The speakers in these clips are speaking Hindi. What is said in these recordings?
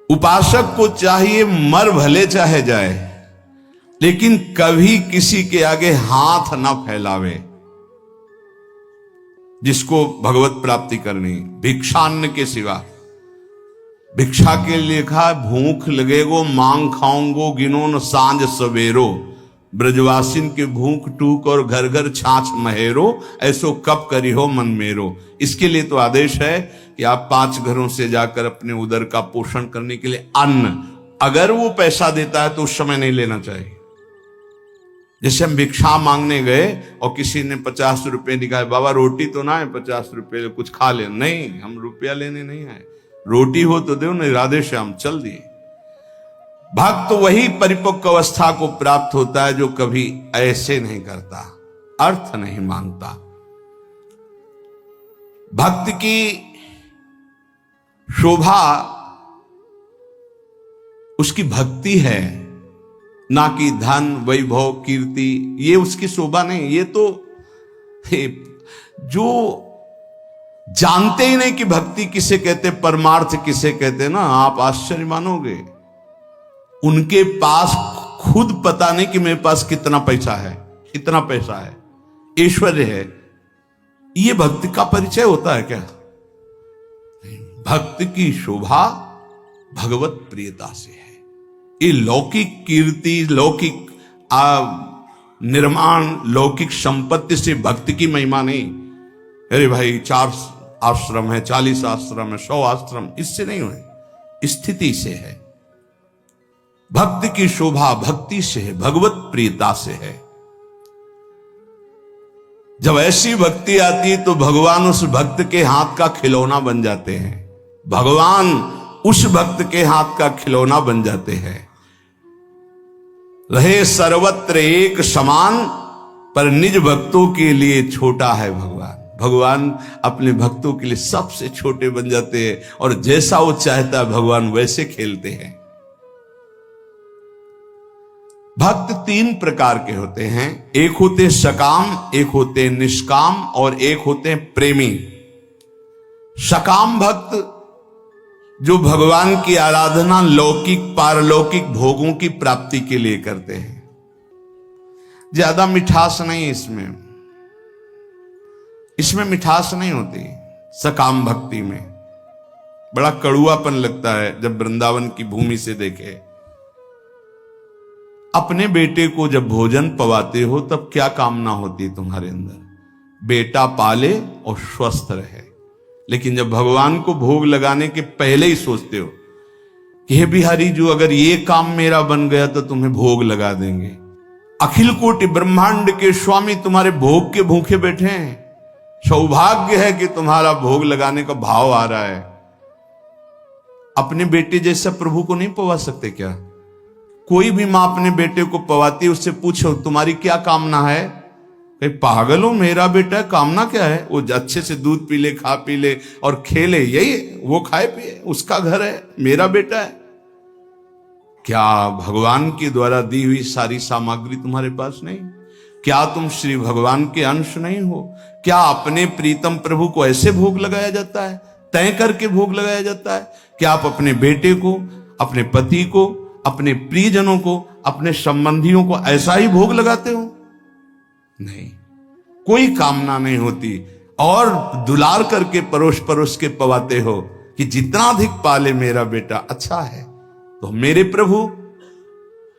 उपासक को चाहिए मर भले चाहे जाए, लेकिन कभी किसी के आगे हाथ ना फैलावे। जिसको भगवत प्राप्ति करनी, भिक्षान्न के सिवा। भिक्षा के लिए लिखा, भूख लगेगो मांग खाऊंगो गिनो न सांझ सवेरो, ब्रजवासिन के भूख टूक और घर घर छाछ महेरो, ऐसो कब करी हो मन मेरो। इसके लिए तो आदेश है कि आप 5 घरों से जाकर अपने उदर का पोषण करने के लिए अन्न, अगर वो पैसा देता है तो उस समय नहीं लेना चाहिए। जैसे हम भिक्षा मांगने गए और किसी ने 50 रुपए निकाले, बाबा रोटी तो ना है, 50 रुपए कुछ खा ले। नहीं, हम रुपया लेने नहीं आए, रोटी हो तो दो, नहीं राधे श्याम चल दिए। भक्त वही परिपक्व अवस्था को प्राप्त होता है जो कभी ऐसे नहीं करता, अर्थ नहीं मांगता। भक्त की शोभा उसकी भक्ति है, ना कि धन वैभव कीर्ति। ये उसकी शोभा नहीं। ये तो जो जानते ही नहीं कि भक्ति किसे कहते, परमार्थ किसे कहते ना, आप आश्चर्य मानोगे। उनके पास खुद पता नहीं कि मेरे पास कितना पैसा है, इतना पैसा है, ऐश्वर्य है। ये भक्ति का परिचय होता है क्या? भक्त की शोभा भगवत प्रियता से है। ये लौकिक कीर्ति, लौकिक निर्माण, लौकिक संपत्ति से भक्ति की महिमा नहीं। अरे भाई 4 आश्रम है, 40 आश्रम है, 100 आश्रम, इससे नहीं हुए, स्थिति से है। भक्ति की शोभा भक्ति से है, भगवत प्रियता से है। जब ऐसी भक्ति आती है तो भगवान उस भक्त के हाथ का खिलौना बन जाते हैं। भगवान उस भक्त के हाथ का खिलौना बन जाते हैं। रहे सर्वत्र एक समान, पर निज भक्तों के लिए छोटा है भगवान। भगवान अपने भक्तों के लिए सबसे छोटे बन जाते हैं और जैसा वो चाहता है भगवान वैसे खेलते हैं। भक्त 3 प्रकार के होते हैं, एक होते सकाम, एक होते निष्काम और एक होते प्रेमी। सकाम भक्त जो भगवान की आराधना लौकिक पारलौकिक भोगों की प्राप्ति के लिए करते हैं। ज्यादा मिठास नहीं इसमें मिठास नहीं होती। सकाम भक्ति में बड़ा कड़ुआपन लगता है जब वृंदावन की भूमि से देखे। अपने बेटे को जब भोजन पवाते हो तब क्या कामना होती है तुम्हारे अंदर? बेटा पाले और स्वस्थ रहे। लेकिन जब भगवान को भोग लगाने के पहले ही सोचते हो कि हे बिहारी जो अगर ये काम मेरा बन गया तो तुम्हें भोग लगा देंगे। अखिल कोटि ब्रह्मांड के स्वामी तुम्हारे भोग के भूखे बैठे हैं। सौभाग्य है कि तुम्हारा भोग लगाने का भाव आ रहा है। अपने बेटे जैसा प्रभु को नहीं पवा सकते क्या? कोई भी मां अपने बेटे को पवाती है, उससे पूछो तुम्हारी क्या कामना है? कहीं पागल हो, मेरा बेटा कामना क्या है? वो अच्छे से दूध पी ले, खा पी ले और खेले, यही वो खाए पिए, उसका घर है, मेरा बेटा है। क्या भगवान के द्वारा दी हुई सारी सामग्री तुम्हारे पास नहीं? क्या तुम श्री भगवान के अंश नहीं हो? क्या अपने प्रीतम प्रभु को ऐसे भोग लगाया जाता है, तय करके भोग लगाया जाता है? क्या आप अपने बेटे को, अपने पति को, अपने प्रियजनों को, अपने संबंधियों को ऐसा ही भोग लगाते हो? नहीं, कोई कामना नहीं होती। और दुलार करके परोस परोस के पवाते हो कि जितना अधिक पाले मेरा बेटा अच्छा है। तो मेरे प्रभु,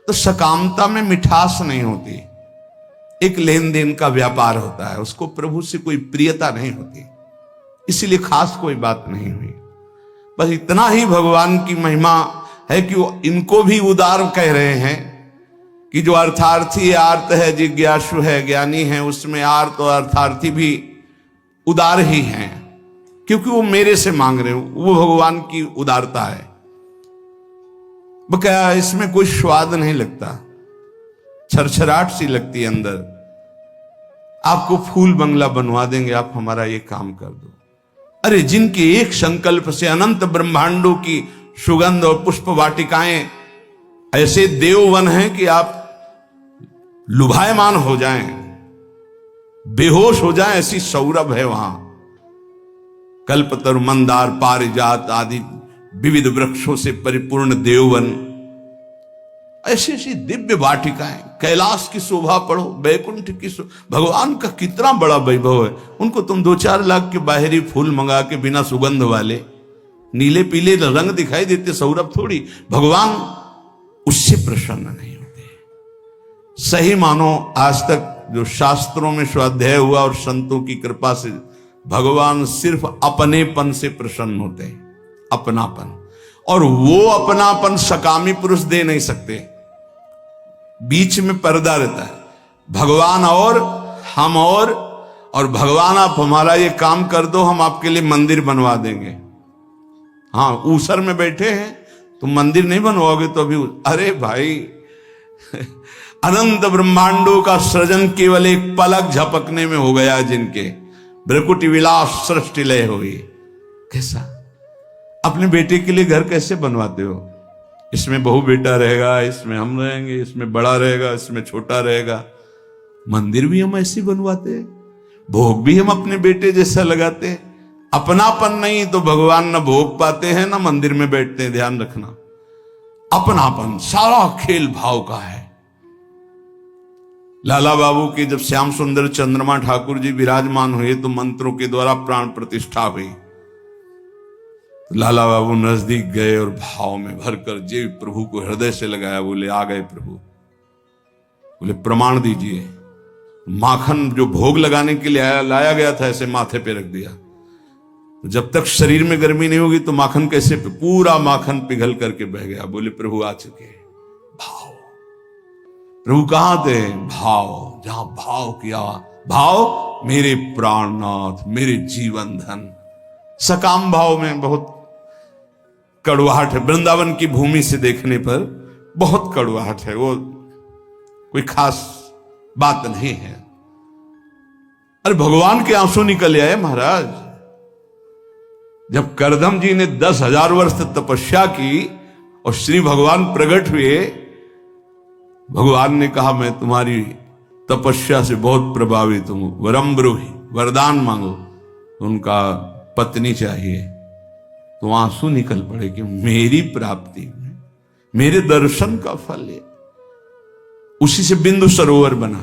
तो सकामता में मिठास नहीं होती, एक लेन देन का व्यापार होता है, उसको प्रभु से कोई प्रियता नहीं होती, इसलिए खास कोई बात नहीं हुई। बस इतना ही भगवान की महिमा है कि वो इनको भी उदार कह रहे हैं कि जो अर्थार्थी आर्त है, जिज्ञासु है, ज्ञानी है, उसमें आर्त और अर्थार्थी भी उदार ही हैं, क्योंकि वो मेरे से मांग रहे हो। वो भगवान की उदारता है। बकाया इसमें कोई स्वाद नहीं लगता, छरछराहट सी लगती है अंदर। आपको फूल बंगला बनवा देंगे, आप हमारा ये काम कर दो। अरे जिनके एक संकल्प से अनंत ब्रह्मांडों की सुगंध और पुष्प वाटिकाएं, ऐसे देववन हैं कि आप लुभायमान हो जाएं, बेहोश हो जाएं, ऐसी सौरभ है वहां। कल्पतरु, मंदार, पारिजात आदि विविध वृक्षों से परिपूर्ण देववन, ऐसी ऐसी दिव्य वाटिकाएं, कैलाश की शोभा पढ़ो, बैकुंठ की भगवान का कितना बड़ा वैभव है। उनको तुम 2-4 लाख के बाहरी फूल मंगा के बिना सुगंध वाले नीले पीले रंग दिखाई देते, सौरभ थोड़ी, भगवान उससे प्रसन्न नहीं होते। सही मानो आज तक जो शास्त्रों में स्वाध्याय हुआ और संतों की कृपा से भगवान सिर्फ अपनेपन से प्रसन्न होते हैं, अपनापन, और वो अपनापन सकामी पुरुष दे नहीं सकते। बीच में पर्दा रहता है, भगवान और हम और भगवान आप हमारा ये काम कर दो, हम आपके लिए मंदिर बनवा देंगे। हाँ, ऊसर में बैठे हैं, तुम मंदिर नहीं बनवाओगे तो अभी, अरे भाई अनंत ब्रह्मांडों का सृजन केवल एक पलक झपकने में हो गया जिनके, भ्रकुटी विलास सृष्टि लय हुई। कैसा अपने बेटे के लिए घर कैसे बनवाते हो? इसमें बहू बेटा रहेगा, इसमें हम रहेंगे, इसमें बड़ा रहेगा, इसमें छोटा रहेगा। मंदिर भी हम ऐसे बनवाते हैं, भोग भी हम अपने बेटे जैसा लगाते हैं। अपनापन नहीं तो भगवान न भोग पाते हैं न मंदिर में बैठते हैं। ध्यान रखना, अपनापन सारा खेल भाव का है। लाला बाबू के जब श्याम सुंदर चंद्रमा ठाकुर जी विराजमान हुए तो मंत्रों के द्वारा प्राण प्रतिष्ठा हुई। लाला बाबू नजदीक गए और भाव में भरकर जेब प्रभु को हृदय से लगाया। बोले, आ गए प्रभु। बोले, प्रमाण दीजिए। माखन जो भोग लगाने के लिए लाया गया था ऐसे माथे पे रख दिया। जब तक शरीर में गर्मी नहीं होगी तो माखन कैसे, पूरा माखन पिघल करके बह गया। बोले, प्रभु आ चुके। भाव, प्रभु कहां थे? भाव, जहां भाव किया, भाव मेरे प्राणनाथ, मेरे जीवन धन। सकाम भाव में बहुत कड़वाहट है। वृंदावन की भूमि से देखने पर बहुत कड़वाहट है, वो कोई खास बात नहीं है। अरे भगवान के आंसू निकल आए महाराज। जब करदम जी ने 10,000 वर्ष तपस्या की और श्री भगवान प्रकट हुए, भगवान ने कहा, मैं तुम्हारी तपस्या से बहुत प्रभावित हूं, वरम ब्रूहि, वरदान मांगो। उनका पत्नी चाहिए, तो आंसू निकल पड़े कि मेरी प्राप्ति में, मेरे दर्शन का फल है। उसी से बिंदु सरोवर बना,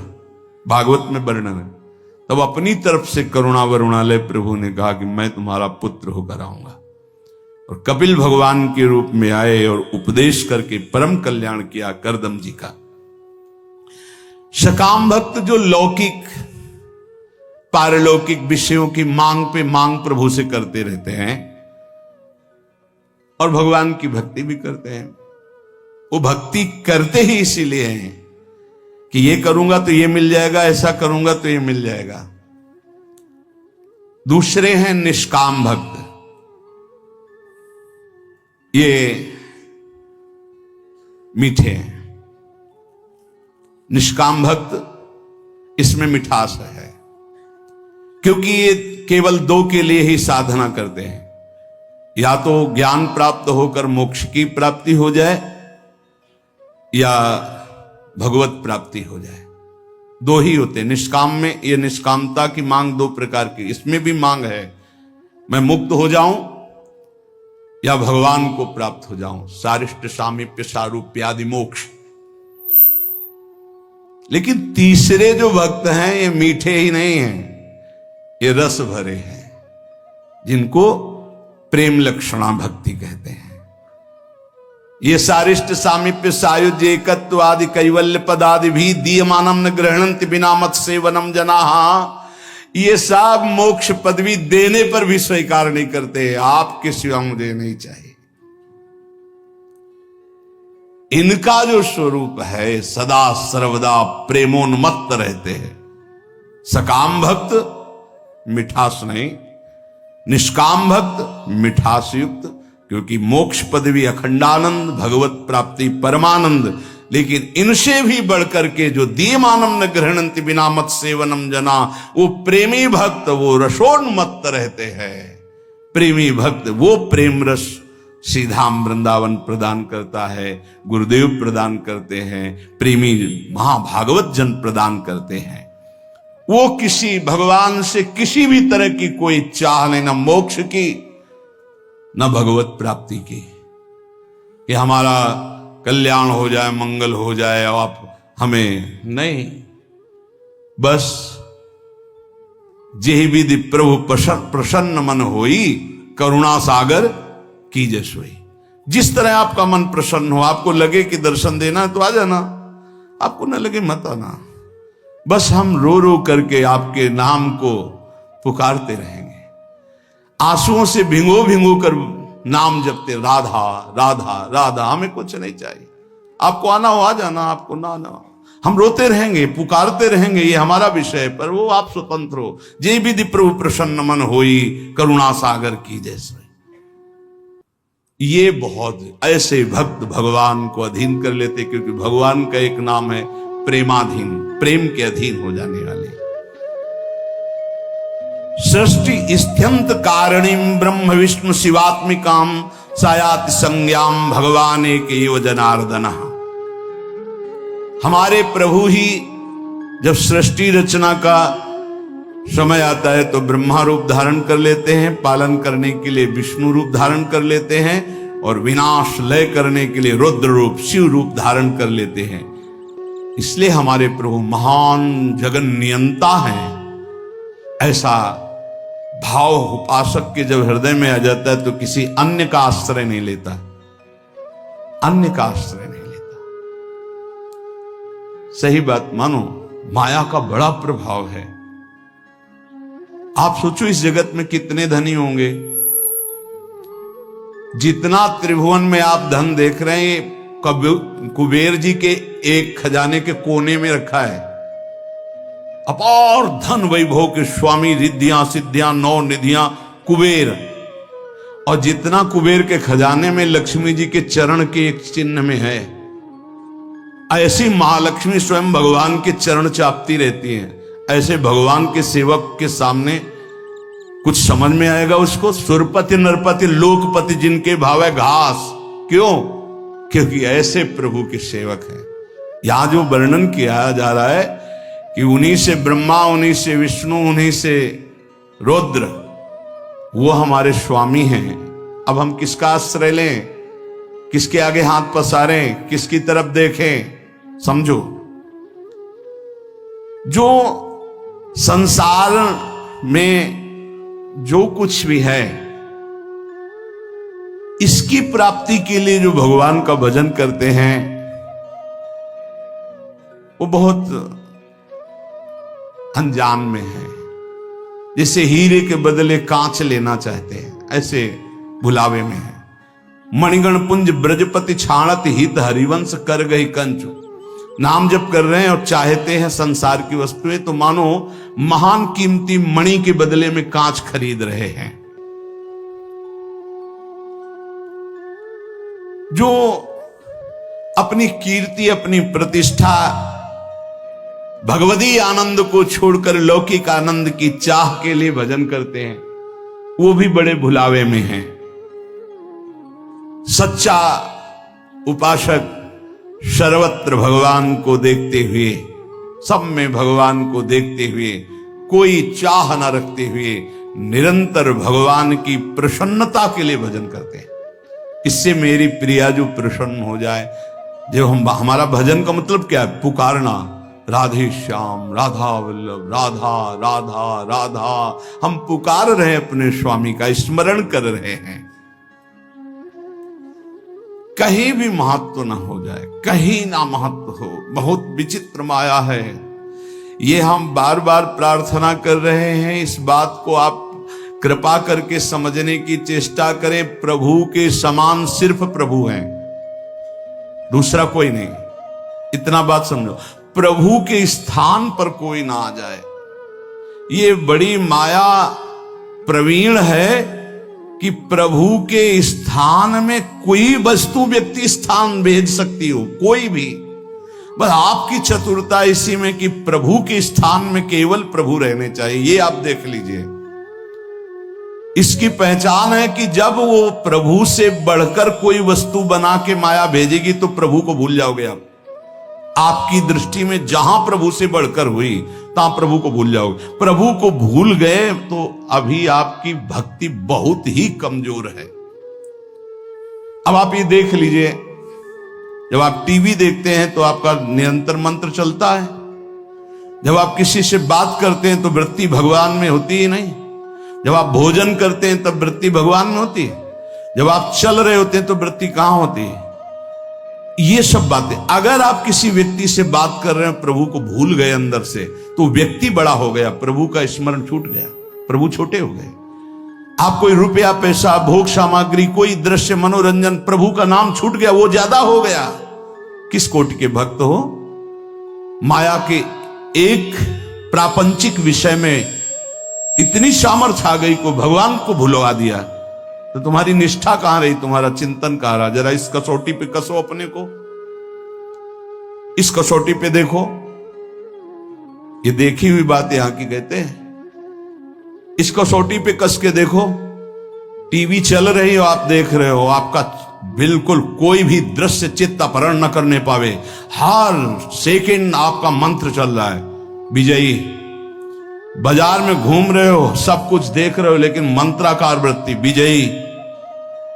भागवत में वर्णन है। तब अपनी तरफ से करुणा वरुणालय प्रभु ने कहा कि मैं तुम्हारा पुत्र होकर आऊंगा, और कपिल भगवान के रूप में आए और उपदेश करके परम कल्याण किया करदम जी का। सकाम भक्त जो लौकिक पारलौकिक विषयों की मांग पे मांग प्रभु से करते रहते हैं और भगवान की भक्ति भी करते हैं, वो भक्ति करते ही इसीलिए हैं कि ये करूंगा तो ये मिल जाएगा, ऐसा करूंगा तो ये मिल जाएगा। दूसरे हैं निष्काम भक्त। ये मीठे हैं। निष्काम भक्त, इसमें मिठास है, क्योंकि ये केवल दो के लिए ही साधना करते हैं, या तो ज्ञान प्राप्त होकर मोक्ष की प्राप्ति हो जाए या भगवत प्राप्ति हो जाए। दो ही होते हैं निष्काम में। ये निष्कामता की मांग दो प्रकार की, इसमें भी मांग है, मैं मुक्त हो जाऊं या भगवान को प्राप्त हो जाऊं, सारिष्ट सामीप्य सारूप्यादि मोक्ष। लेकिन तीसरे जो भक्त हैं ये मीठे ही नहीं हैं, ये रस भरे हैं, जिनको प्रेम लक्षणा भक्ति कहते हैं। ये सारिष्ट सामीप्य सायुज्य एकत्व आदि कैवल्य पदादि भी दीयमानम न ग्रहणन्ति बिना मत सेवनम जनाहा, ये सब मोक्ष पदवी देने पर भी स्वीकार नहीं करते। आपके सिवा मुझे नहीं चाहिए। इनका जो स्वरूप है सदा सर्वदा प्रेमोन्मत्त रहते हैं। सकाम भक्त मिठास नहीं, निष्काम भक्त मिठास युक्त, क्योंकि मोक्ष पदवी अखंडानंद, भगवत प्राप्ति परमानंद। लेकिन इनसे भी बढ़कर के जो दीयमानम न ग्रहणन्ति बिना मत सेवनम जना, वो प्रेमी भक्त, वो रसोन्मत्त रहते हैं। प्रेमी भक्त वो प्रेम रस सीधाम वृंदावन प्रदान करता है, गुरुदेव प्रदान करते हैं, प्रेमी महाभागवत जन प्रदान करते हैं। वो किसी भगवान से किसी भी तरह की कोई चाह नहीं, न मोक्ष की न भगवत प्राप्ति की, कि हमारा कल्याण हो जाए, मंगल हो जाए और आप हमें नहीं। बस जेहि विधि प्रभु प्रसन्न मन होई, करुणा सागर कीजे सोई। जिस तरह आपका मन प्रसन्न हो, आपको लगे कि दर्शन देना है तो आ जाना, आपको न लगे मत आना। बस हम रो रो करके आपके नाम को पुकारते रहेंगे, आंसुओं से भिंगो भिंगो कर नाम जपते, राधा राधा राधा। हमें कुछ नहीं चाहिए, आपको आना हो आ जाना, आपको ना आना हम रोते रहेंगे, पुकारते रहेंगे, ये हमारा विषय है। पर वो आप स्वतंत्र हो। जे विधि प्रभु प्रसन्न मन होई, करुणा सागर की जैसे। ये बहुत ऐसे भक्त भगवान को अधीन कर लेते, क्योंकि भगवान का एक नाम है प्रेमाधीन, प्रेम के अधीन हो जाने वाले। सृष्टि स्त्यंत कारणीम ब्रह्म विष्णु शिवात्मिकाम सायाति संज्ञाम भगवान एक एव जनार्दन। हमारे प्रभु ही जब सृष्टि रचना का समय आता है तो ब्रह्मा रूप धारण कर लेते हैं, पालन करने के लिए विष्णु रूप धारण कर लेते हैं, और विनाश लय करने के लिए रुद्र रूप शिव रूप धारण कर लेते हैं। इसलिए हमारे प्रभु महान जगन नियंता हैं। ऐसा भाव उपासक के जब हृदय में आ जाता है तो किसी अन्य का आश्रय नहीं लेता, अन्य का आश्रय नहीं लेता। सही बात मानो, माया का बड़ा प्रभाव है। आप सोचो इस जगत में कितने धनी होंगे, जितना त्रिभुवन में आप धन देख रहे हैं कुबेर जी के एक खजाने के कोने में रखा है। अपार धन वैभव के स्वामी, रिद्धियां सिद्धियां नौ निधियां कुबेर। और जितना कुबेर के खजाने में लक्ष्मी जी के चरण के एक चिन्ह में है, ऐसी महालक्ष्मी स्वयं भगवान के चरण चापती रहती हैं। ऐसे भगवान के सेवक के सामने कुछ समझ में आएगा उसको? सुरपति नरपति लोकपति जिनके भाव है घास। क्यों? क्योंकि ऐसे प्रभु के सेवक हैं। यहां जो वर्णन किया जा रहा है कि उन्हीं से ब्रह्मा, उन्हीं से विष्णु, उन्हीं से रुद्र, वो हमारे स्वामी हैं। अब हम किसका आश्रय लें, किसके आगे हाथ पसारें, किसकी तरफ देखें? समझो, जो संसार में जो कुछ भी है, इसकी प्राप्ति के लिए जो भगवान का भजन करते हैं, वो बहुत अनजान में है। जैसे हीरे के बदले कांच लेना चाहते हैं, ऐसे भुलावे में है। मणिगण पुंज ब्रजपति छाणत हित हरिवंश कर गई कंचु। नाम जप कर रहे हैं और चाहते हैं संसार की वस्तुएं, तो मानो महान कीमती मणि के बदले में कांच खरीद रहे हैं। जो अपनी कीर्ति, अपनी प्रतिष्ठा, भगवदी आनंद को छोड़कर लौकिक आनंद की चाह के लिए भजन करते हैं, वो भी बड़े भुलावे में हैं। सच्चा उपासक सर्वत्र भगवान को देखते हुए, सब में भगवान को देखते हुए, कोई चाह न रखते हुए, निरंतर भगवान की प्रसन्नता के लिए भजन करते हैं। इससे मेरी प्रिया जो प्रसन्न हो जाए। जो हमारा भजन का मतलब क्या है? पुकारना, राधे श्याम, राधा वल्लभ, राधा राधा राधा। हम पुकार रहे हैं, अपने स्वामी का स्मरण कर रहे हैं। कहीं भी महत्व ना हो जाए, कहीं ना महत्व हो। बहुत विचित्र माया है। ये हम बार बार प्रार्थना कर रहे हैं। इस बात को आप कृपा करके समझने की चेष्टा करें। प्रभु के समान सिर्फ प्रभु हैं, दूसरा कोई नहीं। इतना बात समझो, प्रभु के स्थान पर कोई ना आ जाए। ये बड़ी माया प्रवीण है कि प्रभु के स्थान में कोई वस्तु, व्यक्ति स्थान भेज सकती हो, कोई भी। बस आपकी चतुरता इसी में कि प्रभु के स्थान में केवल प्रभु रहने चाहिए। ये आप देख लीजिए। इसकी पहचान है कि जब वो प्रभु से बढ़कर कोई वस्तु बना के माया भेजेगी तो प्रभु को भूल जाओगे आप। आपकी दृष्टि में जहां प्रभु से बढ़कर हुई, तहां प्रभु को भूल जाओगे। प्रभु को भूल गए तो अभी आपकी भक्ति बहुत ही कमजोर है। अब आप ये देख लीजिए, जब आप टीवी देखते हैं तो आपका निरंतर मंत्र चलता है। जब आप किसी से बात करते हैं तो वृत्ति भगवान में होती ही नहीं। जब आप भोजन करते हैं तब वृत्ति भगवान में होती है। जब आप चल रहे होते हैं तो वृत्ति कहां होती है? ये सब बातें, अगर आप किसी व्यक्ति से बात कर रहे हैं, प्रभु को भूल गए अंदर से, तो व्यक्ति बड़ा हो गया, प्रभु का स्मरण छूट गया, प्रभु छोटे हो गए। आप कोई रुपया पैसा भोग सामग्री कोई दृश्य मनोरंजन, प्रभु का नाम छूट गया, वो ज्यादा हो गया। किस कोटि के भक्त हो? माया के एक प्रापंचिक विषय में इतनी सामर्थ्य आ गई को भगवान को भुलवा दिया, तो तुम्हारी निष्ठा कहां रही, तुम्हारा चिंतन कहां रहा? जरा इस कसौटी पे कसो अपने को, इस कसौटी पे देखो। ये देखी हुई बात यहां की कहते हैं। इस कसौटी पे कस के देखो, टीवी चल रही हो, आप देख रहे हो, आपका बिल्कुल कोई भी दृश्य चित्त अपहरण न करने पावे, हर सेकंड आपका मंत्र चल रहा है विजयी। बाजार में घूम रहे हो, सब कुछ देख रहे हो, लेकिन मंत्राकार वृत्ति विजयी।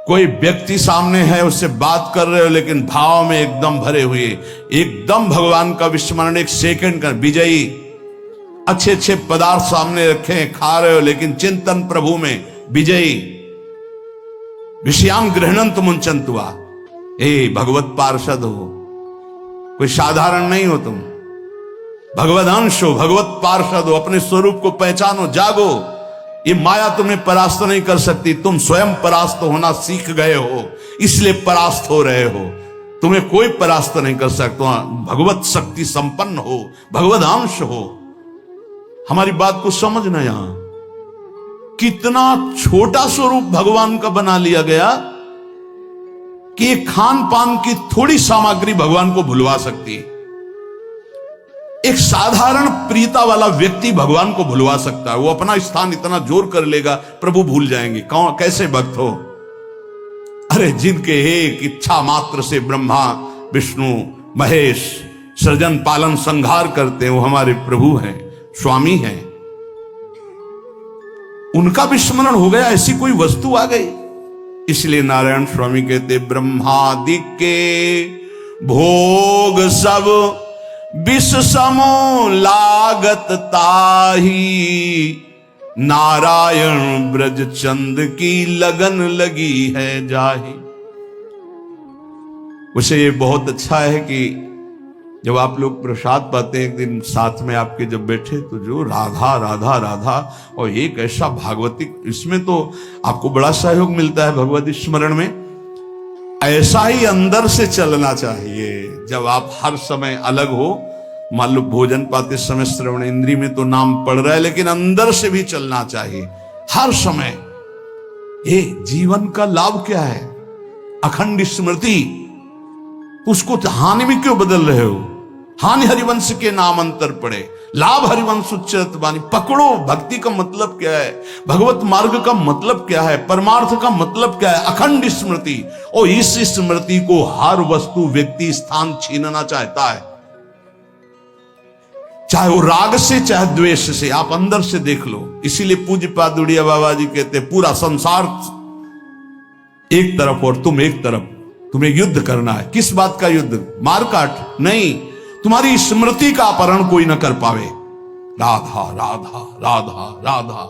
कोई व्यक्ति सामने है, उससे बात कर रहे हो, लेकिन भाव में एकदम भरे हुए, एकदम भगवान का विस्मरण, एक सेकंड का विजयी। अच्छे अच्छे पदार्थ सामने रखे हैं, खा रहे हो, लेकिन चिंतन प्रभु में विजयी। विषयान गृहणंत मुंचंतुआ, भगवत पार्षद हो, कोई साधारण नहीं हो तुम, भगवत अंश हो, भगवत पार्षद हो। अपने स्वरूप को पहचानो, जागो। ये माया तुम्हें परास्त नहीं कर सकती, तुम स्वयं परास्त होना सीख गए हो, इसलिए परास्त हो रहे हो। तुम्हें कोई परास्त नहीं कर सकता। भगवत शक्ति संपन्न हो, भगवत अंश हो। हमारी बात को समझना, यहां कितना छोटा स्वरूप भगवान का बना लिया गया कि खान पान की थोड़ी सामग्री भगवान को भुलवा सकती है। एक साधारण प्रियता वाला व्यक्ति भगवान को भुलवा सकता है। वो अपना स्थान इतना जोर कर लेगा, प्रभु भूल जाएंगे। कौन, कैसे भक्त हो? अरे जिनके एक इच्छा मात्र से ब्रह्मा विष्णु महेश सृजन पालन संहार करते हैं, वो हमारे प्रभु हैं, स्वामी हैं। उनका विस्मरण हो गया, ऐसी कोई वस्तु आ गई। इसलिए नारायण स्वामी कहते, ब्रह्मादि के भोग सब विष समो लागत ताही, नारायण ब्रज चंद की लगन लगी है जाही। उसे ये बहुत अच्छा है कि जब आप लोग प्रसाद पाते हैं, एक दिन साथ में आपके जब बैठे, तो जो राधा राधा राधा और एक ऐसा भागवतिक, इसमें तो आपको बड़ा सहयोग मिलता है भगवती स्मरण में। ऐसा ही अंदर से चलना चाहिए। जब आप हर समय अलग हो, मान लो भोजन पाते समय श्रवण इंद्री में तो नाम पड़ रहा है, लेकिन अंदर से भी चलना चाहिए हर समय। ये जीवन का लाभ क्या है? अखंड स्मृति। उसको हानि में क्यों बदल रहे हो? हानि हरिवंश के नाम अंतर पड़े, लाभ हरिवंश उच्चरत बानी। पकड़ो, भक्ति का मतलब क्या है, भगवत मार्ग का मतलब क्या है, परमार्थ का मतलब क्या है? अखंड स्मृति। और इस स्मृति को हर वस्तु व्यक्ति स्थान छीनना चाहता है, चाहे वो राग से चाहे द्वेष से। आप अंदर से देख लो। इसीलिए पूज्य पादुड़िया बाबा जी कहते हैं, पूरा संसार एक तरफ और तुम एक तरफ, तुम्हें युद्ध करना है। किस बात का युद्ध? मारकाट नहीं, तुम्हारी स्मृति का अपहरण कोई न कर पावे। राधा राधा राधा राधा,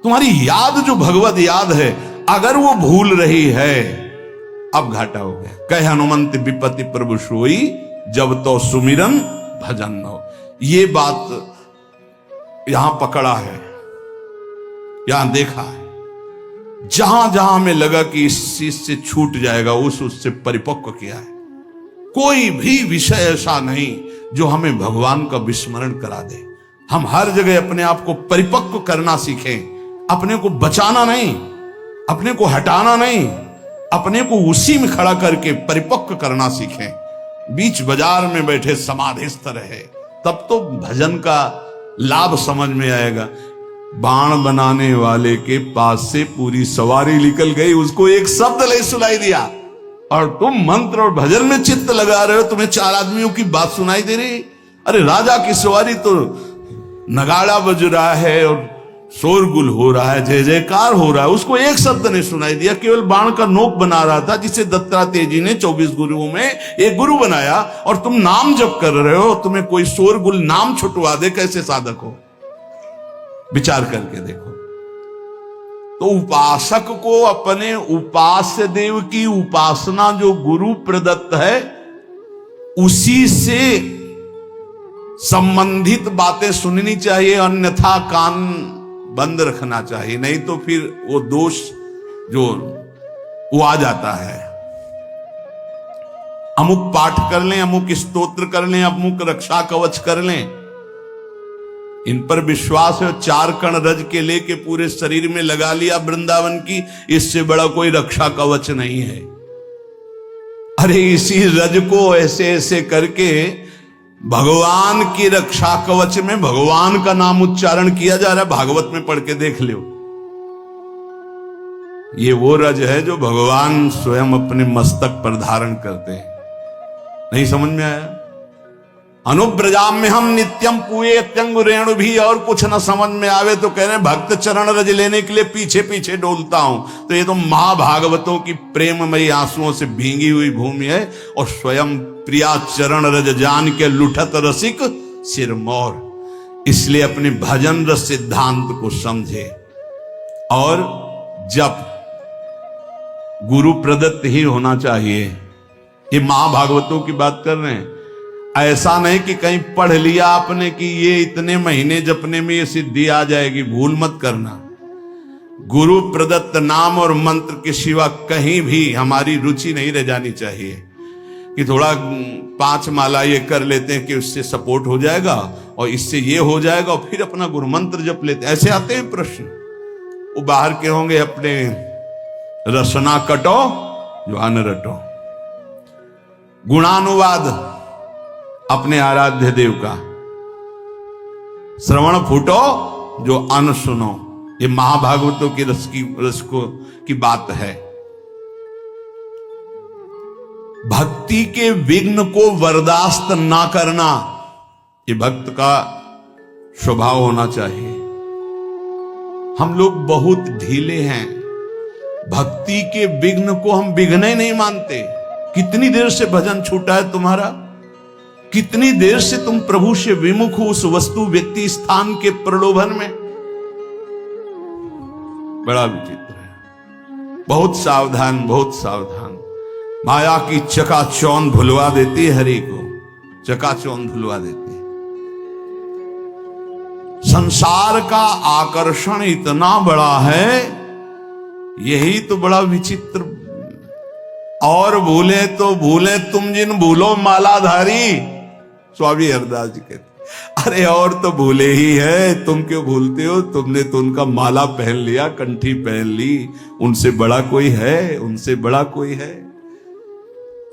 तुम्हारी याद जो भगवत याद है, अगर वो भूल रही है, अब घाटा हो गया। कह हनुमंत विपत्ति प्रभु सोई, जब तो सुमिरन भजन न हो। ये बात यहां पकड़ा है, यहां देखा है। जहां जहां हमें लगा कि इस चीज से छूट जाएगा, उससे परिपक्व किया है। कोई भी विषय ऐसा नहीं जो हमें भगवान का विस्मरण करा दे। हम हर जगह अपने आप को परिपक्व करना सीखें, अपने को बचाना नहीं, अपने को हटाना नहीं, अपने को उसी में खड़ा करके परिपक्व करना सीखें। बीच बाजार में बैठे समाधिस्थ रहे, तब तो भजन का लाभ समझ में आएगा। बाण बनाने वाले के पास से पूरी सवारी निकल गई, उसको एक शब्द नहीं सुनाई दिया, और तुम मंत्र और भजन में चित्त लगा रहे हो, तुम्हें चार आदमियों की बात सुनाई दे रही। अरे राजा की सवारी तो नगाड़ा बज रहा है और शोरगुल हो रहा है, जय जयकार हो रहा है, उसको एक शब्द नहीं सुनाई दिया, केवल बाण का नोक बना रहा था, जिसे दत्तात्रेय जी ने 24 गुरुओं में एक गुरु बनाया, और तुम नाम जप कर रहे हो, तुम्हें कोई शोरगुल नाम छुटवा दे, कैसे साधक हो? विचार करके देखो। तो उपासक को अपने उपास्य देव की उपासना जो गुरु प्रदत्त है उसी से संबंधित बातें सुननी चाहिए, अन्यथा कान बंद रखना चाहिए, नहीं तो फिर वो दोष जो वो आ जाता है। अमुक पाठ कर लें, अमुक स्तोत्र कर लें, अमुक रक्षा कवच कर लें, इन पर विश्वास है, 4 कण रज के लेके पूरे शरीर में लगा लिया वृंदावन की, इससे बड़ा कोई रक्षा कवच नहीं है। अरे इसी रज को ऐसे ऐसे करके भगवान की रक्षा कवच में भगवान का नाम उच्चारण किया जा रहा है। भागवत में पढ़ के देख लो, ये वो रज है जो भगवान स्वयं अपने मस्तक पर धारण करते हैं। नहीं समझ में आया? अनुब्रजाम में हम नित्यम पुए त्यंग रेणु भी, और कुछ न समझ में आवे तो कह रहे भक्त चरण रज लेने के लिए पीछे पीछे डोलता हूं। तो ये तो महाभागवतों की प्रेममयी आंसुओं से भींगी हुई भूमि है, और स्वयं प्रिया चरण रज जान के लुठत रसिक सिरमौर। इसलिए अपने भजन रस सिद्धांत को समझे, और जब गुरु प्रदत्त ही होना चाहिए। ये महाभागवतों की बात कर रहे हैं, ऐसा नहीं कि कहीं पढ़ लिया आपने कि ये इतने महीने जपने में ये सिद्धि आ जाएगी, भूल मत करना। गुरु प्रदत्त नाम और मंत्र के सिवा कहीं भी हमारी रुचि नहीं रह जानी चाहिए कि थोड़ा 5 माला ये कर लेते हैं कि उससे सपोर्ट हो जाएगा और इससे ये हो जाएगा, और फिर अपना गुरु मंत्र जप लेते हैं। ऐसे आते हैं प्रश्न, वो बाहर के होंगे अपने रसना कटो जो अन्न रटो। गुणानुवाद अपने आराध्य देव का, श्रवण फूटो जो अन्न सुनो। ये महाभागवतों की रस की बात है। भक्ति के विघ्न को बर्दाश्त ना करना, ये भक्त का स्वभाव होना चाहिए। हम लोग बहुत ढीले हैं, भक्ति के विघ्न को हम विघ्न ही नहीं मानते। कितनी देर से भजन छूटा है तुम्हारा? कितनी देर से तुम प्रभु से विमुख हो उस वस्तु व्यक्ति स्थान के प्रलोभन में? बड़ा विचित्र है। बहुत सावधान, बहुत सावधान। माया की चकाचौंध भुलवा देती है, हरि को चकाचौंध भुलवा देती है। संसार का आकर्षण इतना बड़ा है, यही तो बड़ा विचित्र। और भूले तो भूले तुम जिन भूलो मालाधारी, स्वामी हरदास जी कहते, अरे और तो भूले ही है, तुम क्यों भूलते हो? तुमने तो उनका माला पहन लिया, कंठी पहन ली, उनसे बड़ा कोई है? उनसे बड़ा कोई है?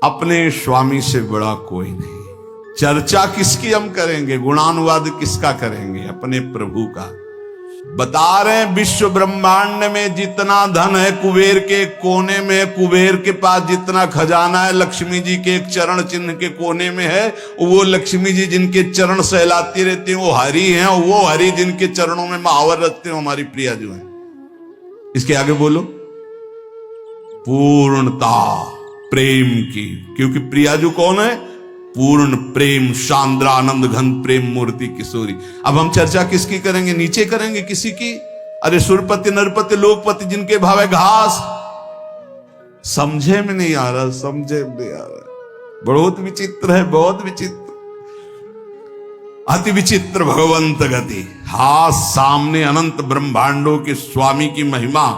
अपने स्वामी से बड़ा कोई नहीं। चर्चा किसकी हम करेंगे? गुणानुवाद किसका करेंगे? अपने प्रभु का। बता रहे हैं विश्व ब्रह्मांड में जितना धन है कुबेर के कोने में, कुबेर के पास जितना खजाना है लक्ष्मी जी के एक चरण चिन्ह के कोने में है। वो लक्ष्मी जी जिनके चरण सहलाती रहती हैं वो हरि हैं, और वो हरि जिनके चरणों में महावर रखते हैं हमारी प्रिया जो है। इसके आगे बोलो, पूर्णता प्रेम की, क्योंकि प्रिया जो कौन है? पूर्ण प्रेम, शांद्रानंद घन प्रेम मूर्ति किशोरी। अब हम चर्चा किसकी करेंगे? नीचे करेंगे किसी की? अरे सुरपति नरपति लोकपति जिनके भाव है घास। समझे में नहीं आ रहा, समझे में नहीं आ रहा। बहुत विचित्र है, बहुत विचित्र, अति विचित्र भगवंत गति। हाथ सामने अनंत ब्रह्मांडों के स्वामी की महिमा,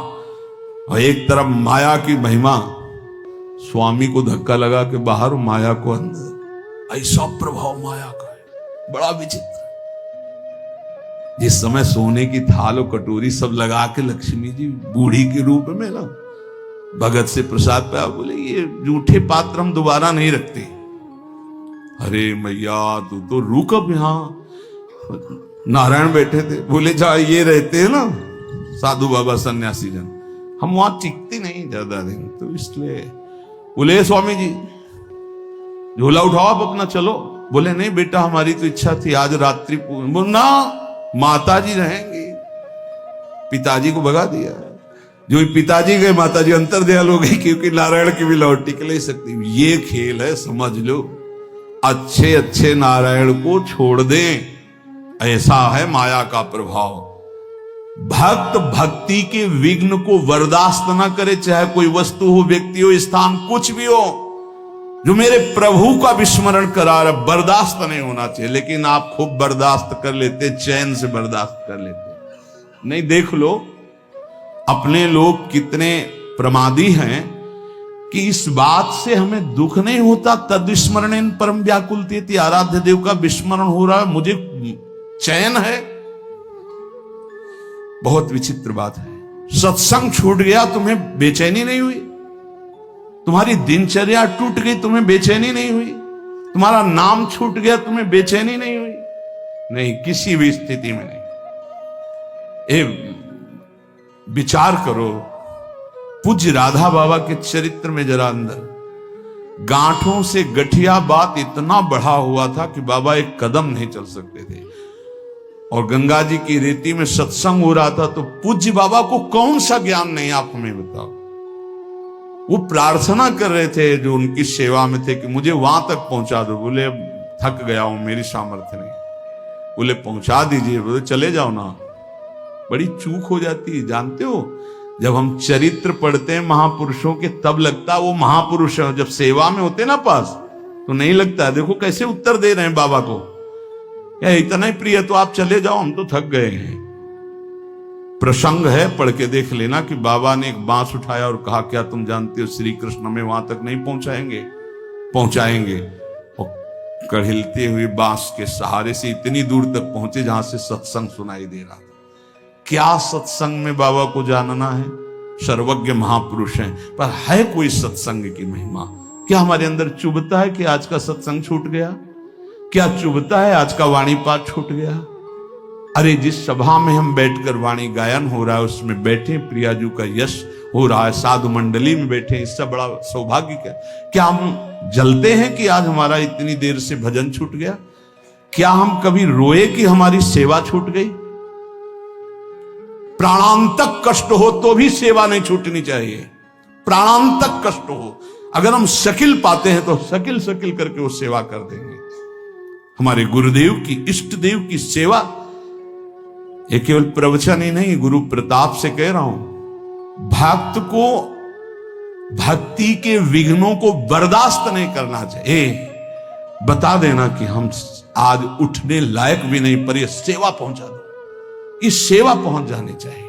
और एक तरफ माया की महिमा। स्वामी को धक्का लगा के बाहर, माया को अंदर। ऐसा प्रभाव माया का है, बड़ा विचित्र। जिस समय सोने की थाल और कटोरी सब लगा के लक्ष्मी जी बूढ़ी के रूप में ना भगत से प्रसाद पाया, बोले ये जूठे पात्र हम दोबारा नहीं रखते। अरे मैया तू तो रुक, अब यहां नारायण बैठे थे, बोले जहां ये रहते हैं ना साधु बाबा सन्यासी जन, हम वहां टिकते नहीं ज्यादा दिन, तो इसलिए बोले स्वामी जी झोला उठाओ आप अपना, चलो। बोले नहीं बेटा, हमारी तो इच्छा थी आज रात्रि ना माता जी रहेंगी, पिताजी को भगा दिया। जो पिताजी गए माता जी अंतर दयाल हो गई, क्योंकि नारायण की भी लौट टिक नहीं सकती। ये खेल है, समझ लो। अच्छे अच्छे नारायण को छोड़ दें, ऐसा है माया का प्रभाव। भक्त भक्ति के विघ्न को बर्दाश्त ना करे, चाहे कोई वस्तु हो, व्यक्ति हो, स्थान, कुछ भी हो। जो मेरे प्रभु का विस्मरण करा रहा, बर्दाश्त नहीं होना चाहिए। लेकिन आप खूब बर्दाश्त कर लेते, चैन से बर्दाश्त कर लेते। नहीं, देख लो अपने लोग कितने प्रमादी हैं कि इस बात से हमें दुख नहीं होता। तद स्मरण परम व्याकुलते, आराध्य देव का विस्मरण हो रहा है, मुझे चैन है। बहुत विचित्र बात है। सत्संग छूट गया, तुम्हें बेचैनी नहीं हुई? तुम्हारी दिनचर्या टूट गई, तुम्हें बेचैनी नहीं हुई? तुम्हारा नाम छूट गया, तुम्हें बेचैनी नहीं हुई? नहीं, किसी भी स्थिति में नहीं। विचार करो, पूज्य राधा बाबा के चरित्र में जरा अंदर गांठों से गठिया बात इतना बढ़ा हुआ था कि बाबा एक कदम नहीं चल सकते थे। और गंगा जी की रेती में सत्संग हो रहा था, तो पूज्य बाबा को कौन सा ज्ञान नहीं, आप हमें बताओ। वो प्रार्थना कर रहे थे जो उनकी सेवा में थे कि मुझे वहां तक पहुंचा दो। बोले थक गया हूं, मेरी सामर्थ्य नहीं। बोले पहुंचा दीजिए। बोले चले जाओ ना। बड़ी चूक हो जाती है, जानते हो। जब हम चरित्र पढ़ते हैं महापुरुषों के, तब लगता है वो महापुरुष है। जब सेवा में होते ना पास, तो नहीं लगता। देखो कैसे उत्तर दे रहे हैं बाबा को, या इतना ही प्रिय तो आप चले जाओ, हम तो थक गए हैं। प्रसंग है, पढ़ के देख लेना कि बाबा ने एक बांस उठाया और कहा, क्या तुम जानते हो श्री कृष्ण हमें वहां तक नहीं पहुंचाएंगे? पहुंचाएंगे। और कढ़िलते हुए बांस के सहारे से इतनी दूर तक पहुंचे जहां से सत्संग सुनाई दे रहा था। क्या सत्संग में बाबा को जानना है? सर्वज्ञ महापुरुष हैं, पर है कोई सत्संग की महिमा? क्या हमारे अंदर चुभता है कि आज का सत्संग छूट गया? क्या चुभता है आज का वाणी पाठ छूट गया? अरे जिस सभा में हम बैठकर वाणी गायन हो रहा है, उसमें बैठे प्रियाजू का यश हो रहा है, साधु मंडली में बैठे, इससे बड़ा सौभाग्य क्या हम जलते हैं कि आज हमारा इतनी देर से भजन छूट गया? क्या हम कभी रोए कि हमारी सेवा छूट गई? प्राणांतक कष्ट हो तो भी सेवा नहीं छूटनी चाहिए। प्राणांतक कष्ट हो, अगर हम शकिल पाते हैं तो शकिल शकिल करके वो सेवा कर देंगे। हमारे गुरुदेव की, इष्ट देव की सेवा, ये केवल प्रवचन ही नहीं, गुरु प्रताप से कह रहा हूं। भक्त को भक्ति के विघ्नों को बर्दाश्त नहीं करना चाहिए। बता देना कि हम आज उठने लायक भी नहीं, पर ये सेवा पहुंचा दो, इस सेवा पहुंच जानी चाहिए।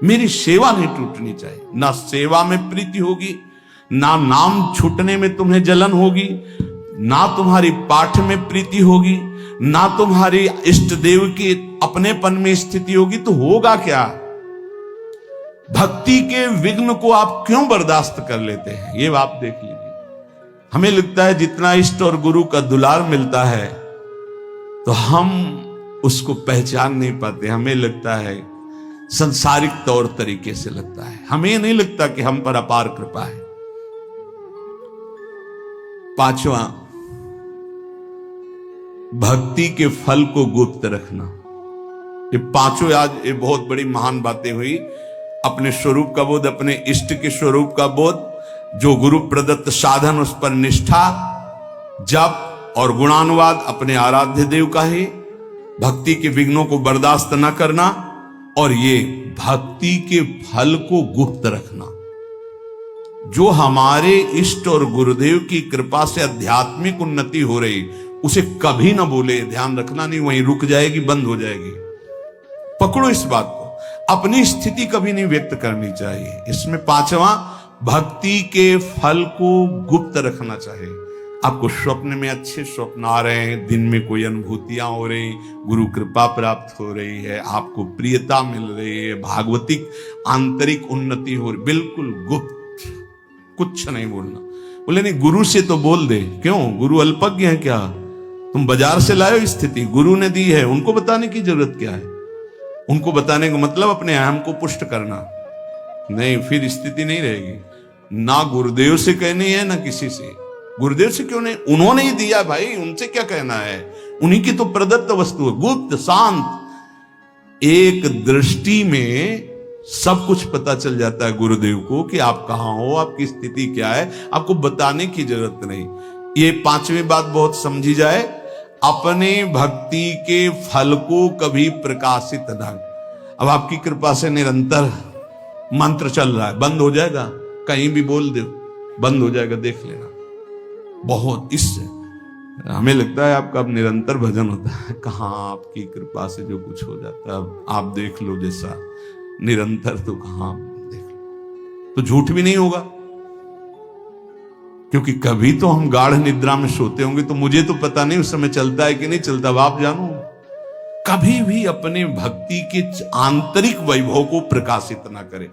मेरी सेवा नहीं टूटनी चाहिए। ना सेवा में प्रीति होगी, ना नाम छूटने में तुम्हें जलन होगी, ना तुम्हारी पाठ में प्रीति होगी, ना तुम्हारी इष्ट देव की अपनेपन में स्थिति होगी, तो होगा क्या? भक्ति के विघ्न को आप क्यों बर्दाश्त कर लेते हैं? ये आप देख लीजिए। हमें लगता है जितना इष्ट और गुरु का दुलार मिलता है तो हम उसको पहचान नहीं पाते। हमें लगता है संसारिक तौर तरीके से लगता है, हमें नहीं लगता कि हम पर अपार कृपा है। पांचवा, भक्ति के फल को गुप्त रखना। ये पांचों आज ये बहुत बड़ी महान बातें हुई। अपने स्वरूप का बोध, अपने इष्ट के स्वरूप का बोध, जो गुरु प्रदत्त साधन उस पर निष्ठा, जप और गुणानुवाद अपने आराध्य देव का ही, भक्ति के विघ्नों को बर्दाश्त न करना, और ये भक्ति के फल को गुप्त रखना। जो हमारे इष्ट और गुरुदेव की कृपा से आध्यात्मिक उन्नति हो रही, उसे कभी ना बोले, ध्यान रखना नहीं, वहीं रुक जाएगी, बंद हो जाएगी। पकड़ो इस बात को, अपनी स्थिति कभी नहीं व्यक्त करनी चाहिए। इसमें पांचवा, भक्ति के फल को गुप्त रखना चाहिए। आपको स्वप्न में अच्छे स्वप्न आ रहे हैं, दिन में कोई अनुभूतियां हो रही, गुरु कृपा प्राप्त हो रही है, आपको प्रियता मिल रही है, भागवतिक आंतरिक उन्नति हो रही, बिल्कुल गुप्त, कुछ नहीं बोलना। बोले नहीं गुरु से तो बोल दे। क्यों? गुरु अल्पज्ञ है क्या? तुम बाजार से लाए हो स्थिति, गुरु ने दी है, उनको बताने की जरूरत क्या है? उनको बताने का मतलब अपने अहम को पुष्ट करना नहीं, फिर स्थिति नहीं रहेगी। ना गुरुदेव से कहनी है ना किसी से। गुरुदेव से क्यों नहीं? उन्होंने ही दिया भाई, उनसे क्या कहना है? उन्हीं की तो प्रदत्त वस्तु है, गुप्त शांत। एक दृष्टि में सब कुछ पता चल जाता है गुरुदेव को कि आप कहां हो, आपकी स्थिति क्या है, आपको बताने की जरूरत नहीं। ये पांचवी बात बहुत समझी जाए, अपने भक्ति के फल को कभी प्रकाशित न। अब आपकी कृपा से निरंतर मंत्र चल रहा है, बंद हो जाएगा, कहीं भी बोल दो बंद हो जाएगा, देख लेना। बहुत इससे हमें लगता है आपका अब निरंतर भजन होता है, कहां आपकी कृपा से जो कुछ हो जाता है। अब आप देख लो जैसा निरंतर, तो कहां देख लो, तो झूठ भी नहीं होगा, क्योंकि कभी तो हम गाढ़ निद्रा में सोते होंगे, तो मुझे तो पता नहीं उस समय चलता है कि नहीं चलता, अब आप जानो। कभी भी अपने भक्ति के आंतरिक वैभव को प्रकाशित ना करे।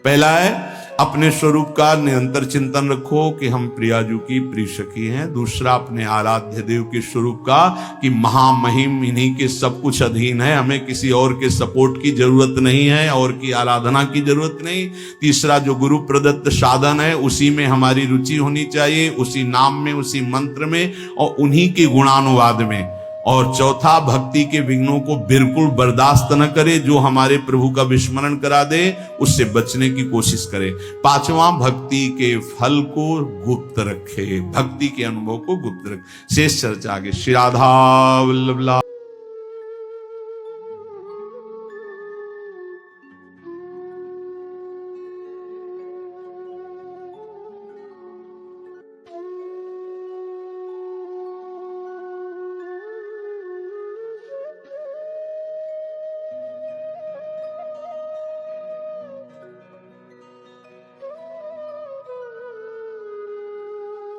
पहला है अपने स्वरूप का निरंतर चिंतन रखो कि हम प्रियाजू की प्रिय सखी हैं। दूसरा अपने आराध्य देव के स्वरूप का कि महामहिम इन्हीं के सब कुछ अधीन है, हमें किसी और के सपोर्ट की जरूरत नहीं है, और की आराधना की जरूरत नहीं। तीसरा जो गुरु प्रदत्त साधन है उसी में हमारी रुचि होनी चाहिए, उसी नाम में, उसी मंत्र में, और उन्हीं के गुणानुवाद में। और चौथा भक्ति के विघ्नों को बिल्कुल बर्दाश्त न करे, जो हमारे प्रभु का विस्मरण करा दे उससे बचने की कोशिश करे। पांचवा भक्ति के फल को गुप्त रखे, भक्ति के अनुभव को गुप्त रखे। शेष चर्चा आगे। श्री राधा वल्लभ।